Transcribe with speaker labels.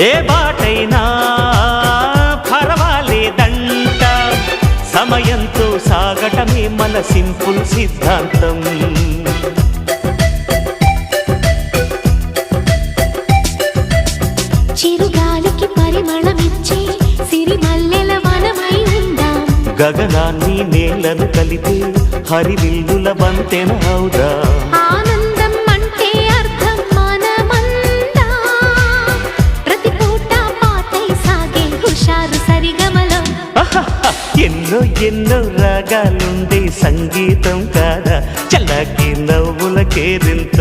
Speaker 1: ఏ బాటైనా పర్వాలేదంట, సమయంతో సాగటమే మన సింపుల్ సిద్ధాంతం.
Speaker 2: చిరుగాలికి పరిమళమిచ్చే సిరిమల్లెల వనమై ఉందాం,
Speaker 1: గగనాన్ని నేలను కలిపే హరివిల్లుల వంతెన అవుదాం.
Speaker 2: ఆనందం అంటే అర్థం మనమందా, ప్రతి పూట పాటై సాగే హుషారు సరిగమలో.
Speaker 1: ఎన్నో ఎన్నో రాగాలుండే సంగీతం కాదా, చల్లకి నవ్వుల కేరింత.